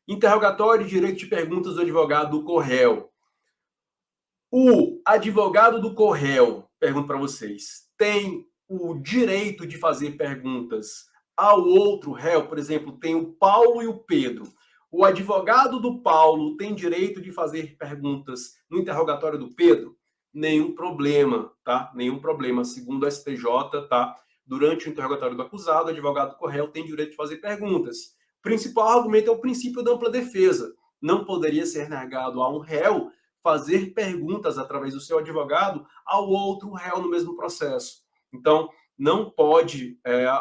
Interrogatório e direito de perguntas do advogado do corréu. O advogado do corréu, pergunto para vocês, tem o direito de fazer perguntas ao outro réu? Por exemplo, tem o Paulo e o Pedro. O advogado do Paulo tem direito de fazer perguntas no interrogatório do Pedro? Nenhum problema, tá? Nenhum problema. Segundo o STJ, tá? Durante o interrogatório do acusado, o advogado do corréu tem direito de fazer perguntas. O principal argumento é o princípio da ampla defesa. Não poderia ser negado a um réu fazer perguntas através do seu advogado ao outro réu no mesmo processo. Então, não pode,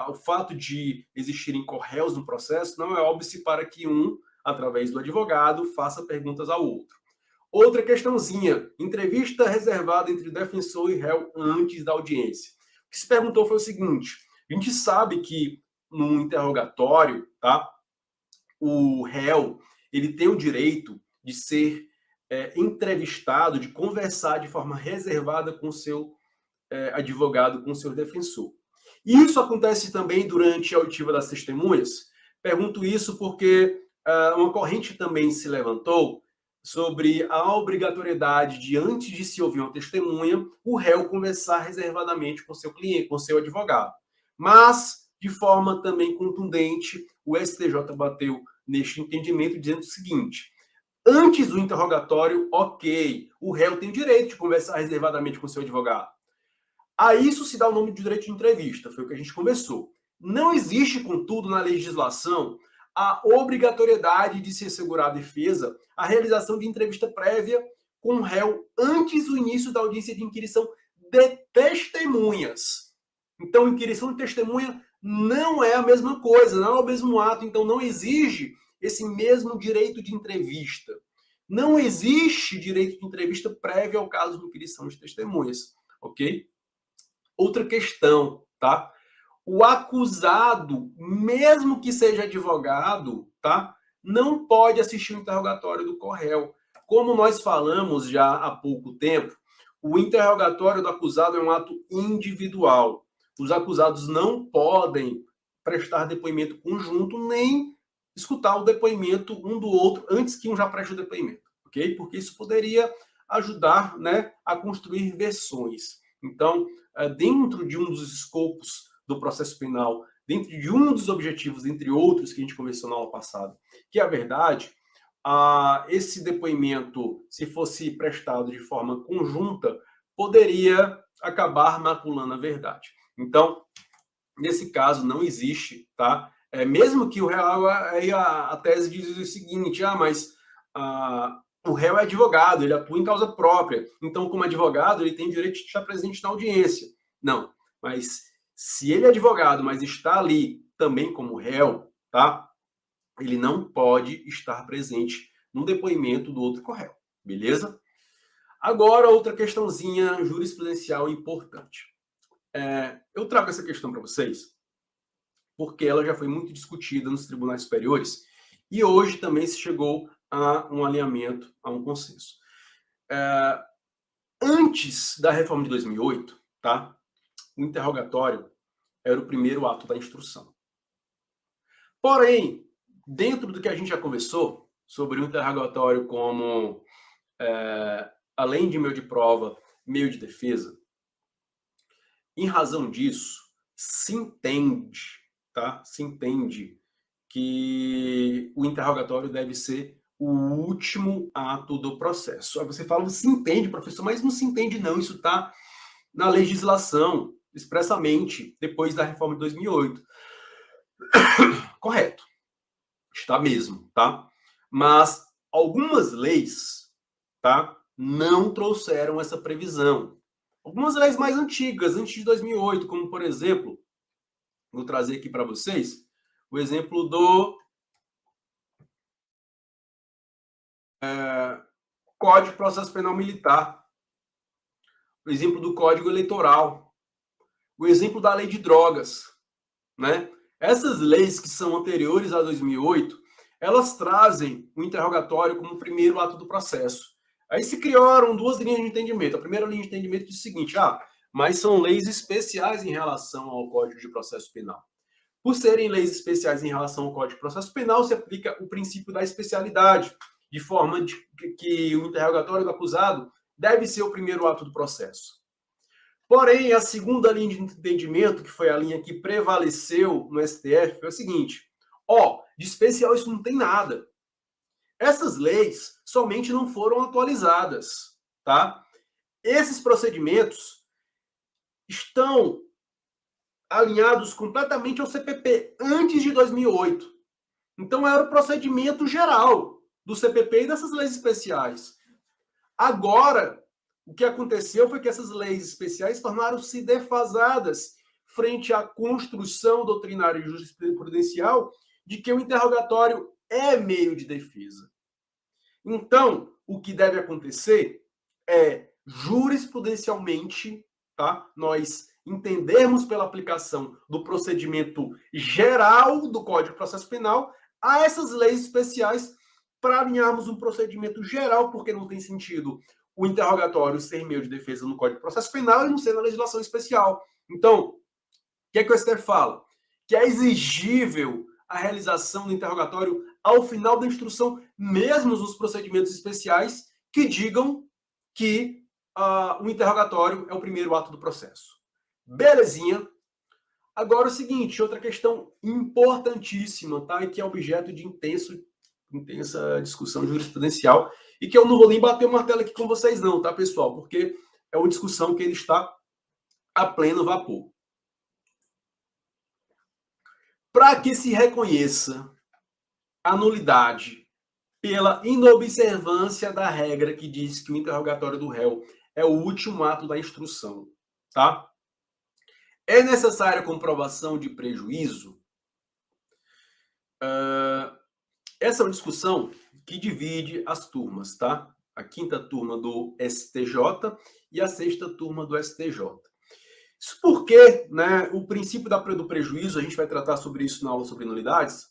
o fato de existirem corréus no processo não é óbice para que um, através do advogado, faça perguntas ao outro. Outra questãozinha, entrevista reservada entre defensor e réu antes da audiência. O que se perguntou foi o seguinte, a gente sabe que no interrogatório, tá, o réu, ele tem o direito de ser entrevistado, de conversar de forma reservada com o seu advogado, com o seu defensor. Isso acontece também durante a oitiva das testemunhas? Pergunto isso porque uma corrente também se levantou sobre a obrigatoriedade de, antes de se ouvir uma testemunha, o réu conversar reservadamente com seu cliente, com seu advogado. Mas, de forma também contundente, o STJ bateu neste entendimento dizendo o seguinte: antes do interrogatório, ok, o réu tem o direito de conversar reservadamente com seu advogado. A isso se dá o nome de direito de entrevista, foi o que a gente conversou. Não existe, contudo, na legislação a obrigatoriedade de se assegurar à defesa a realização de entrevista prévia com o réu antes do início da audiência de inquirição de testemunhas. Então, inquirição de testemunha não é a mesma coisa, não é o mesmo ato, então não exige esse mesmo direito de entrevista. Não existe direito de entrevista prévia ao caso de inquirição de testemunhas, ok? Outra questão, tá? O acusado, mesmo que seja advogado, tá? Não pode assistir o interrogatório do corréu. Como nós falamos já há pouco tempo, o interrogatório do acusado é um ato individual. Os acusados não podem prestar depoimento conjunto, nem escutar o depoimento um do outro antes que um já preste o depoimento, ok? Porque isso poderia ajudar, né, a construir versões. Então, dentro de um dos escopos do processo penal, dentro de um dos objetivos, entre outros, que a gente conversou na aula passada, que é a verdade, esse depoimento, se fosse prestado de forma conjunta, poderia acabar maculando a verdade. Então, nesse caso, não existe, tá? Mesmo que o réu, a tese diz o seguinte, mas o réu é advogado, ele atua em causa própria, então, como advogado, ele tem direito de estar presente na audiência. Não, mas se ele é advogado, mas está ali também como réu, tá? Ele não pode estar presente no depoimento do outro corréu, beleza? Agora, outra questãozinha jurisprudencial importante. Eu trago essa questão para vocês porque ela já foi muito discutida nos tribunais superiores e hoje também se chegou a um alinhamento, a um consenso. Antes da reforma de 2008, tá? O interrogatório era o primeiro ato da instrução. Porém, dentro do que a gente já conversou sobre o interrogatório como, além de meio de prova, meio de defesa, em razão disso, se entende, tá? Se entende que o interrogatório deve ser o último ato do processo. Aí você fala, se entende, professor, mas não se entende não, isso está na legislação, expressamente, depois da reforma de 2008. Correto, está mesmo, tá? Mas algumas leis, tá, não trouxeram essa previsão. Algumas leis mais antigas, antes de 2008, como, por exemplo, vou trazer aqui para vocês o exemplo do Código de Processo Penal Militar, o exemplo do Código Eleitoral, o exemplo da Lei de Drogas, né? Essas leis que são anteriores a 2008, elas trazem o interrogatório como o primeiro ato do processo. Aí se criaram duas linhas de entendimento. A primeira linha de entendimento diz o seguinte, mas são leis especiais em relação ao Código de Processo Penal. Por serem leis especiais em relação ao Código de Processo Penal, se aplica o princípio da especialidade, de forma que o interrogatório do acusado deve ser o primeiro ato do processo. Porém, a segunda linha de entendimento, que foi a linha que prevaleceu no STF, foi a seguinte: de especial isso não tem nada. Essas leis somente não foram atualizadas, tá? Esses procedimentos estão alinhados completamente ao CPP antes de 2008. Então era o procedimento geral do CPP e dessas leis especiais. Agora, o que aconteceu foi que essas leis especiais tornaram-se defasadas frente à construção doutrinária e jurisprudencial de que o interrogatório é meio de defesa. Então, o que deve acontecer é, jurisprudencialmente, tá? Nós entendermos pela aplicação do procedimento geral do Código de Processo Penal a essas leis especiais para alinharmos um procedimento geral, porque não tem sentido o interrogatório ser meio de defesa no Código de Processo Penal e não ser na legislação especial. Então, o que é que o STF fala? Que é exigível a realização do interrogatório ao final da instrução, mesmo nos procedimentos especiais que digam que o interrogatório é o primeiro ato do processo. Belezinha? Agora o seguinte, outra questão importantíssima, tá? E que é objeto de intensa discussão jurisprudencial e que eu não vou nem bater o martelo aqui com vocês não, tá, pessoal? Porque é uma discussão que ele está a pleno vapor. Para que se reconheça a nulidade pela inobservância da regra que diz que o interrogatório do réu é o último ato da instrução, tá? É necessária a comprovação de prejuízo? Essa é uma discussão que divide as turmas, tá? A quinta turma do STJ e a sexta turma do STJ. Isso porque, né, o princípio do prejuízo, a gente vai tratar sobre isso na aula sobre nulidades,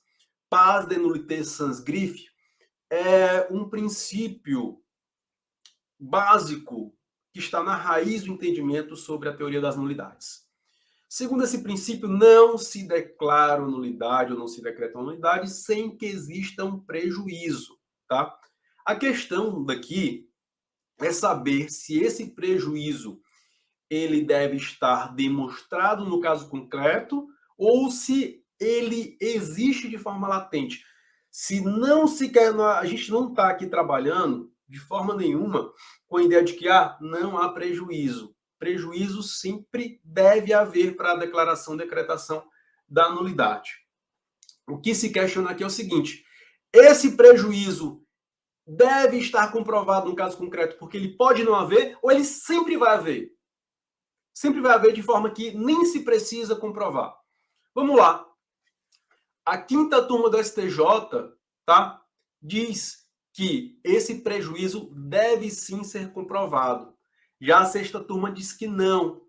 pars de nullité sans griffe, é um princípio básico que está na raiz do entendimento sobre a teoria das nulidades. Segundo esse princípio, não se declara nulidade ou não se decreta nulidade sem que exista um prejuízo, tá? A questão daqui é saber se esse prejuízo ele deve estar demonstrado no caso concreto ou se ele existe de forma latente. Se não se quer, a gente não está aqui trabalhando de forma nenhuma com a ideia de que não há prejuízo. Prejuízo sempre deve haver para a declaração, decretação da nulidade. O que se questiona aqui é o seguinte: esse prejuízo deve estar comprovado no caso concreto porque ele pode não haver ou ele sempre vai haver? Sempre vai haver de forma que nem se precisa comprovar. Vamos lá. A quinta turma do STJ, tá, diz que esse prejuízo deve sim ser comprovado. Já a sexta turma diz que não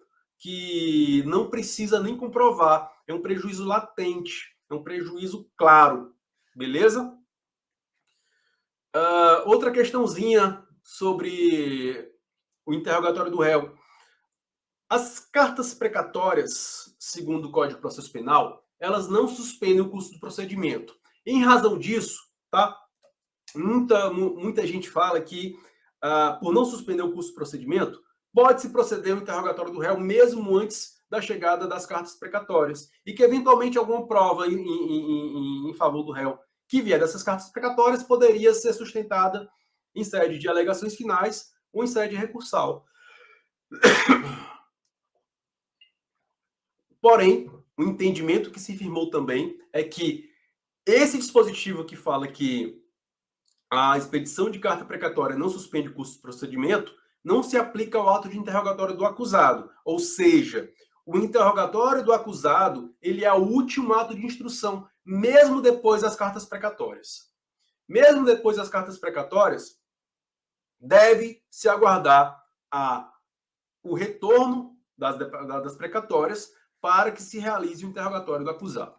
precisa nem comprovar. É um prejuízo latente, é um prejuízo claro. Beleza? Outra questãozinha sobre o interrogatório do réu. As cartas precatórias, segundo o Código de Processo Penal, elas não suspendem o curso do procedimento. Em razão disso, tá? Muita gente fala que, por não suspender o curso do procedimento, pode-se proceder ao interrogatório do réu mesmo antes da chegada das cartas precatórias e que, eventualmente, alguma prova em favor do réu que vier dessas cartas precatórias poderia ser sustentada em sede de alegações finais ou em sede recursal. Porém, o entendimento que se firmou também é que esse dispositivo que fala que a expedição de carta precatória não suspende o curso do procedimento não se aplica ao ato de interrogatório do acusado. Ou seja, o interrogatório do acusado ele é o último ato de instrução, mesmo depois das cartas precatórias. Mesmo depois das cartas precatórias, deve se aguardar o retorno das precatórias para que se realize o interrogatório do acusado.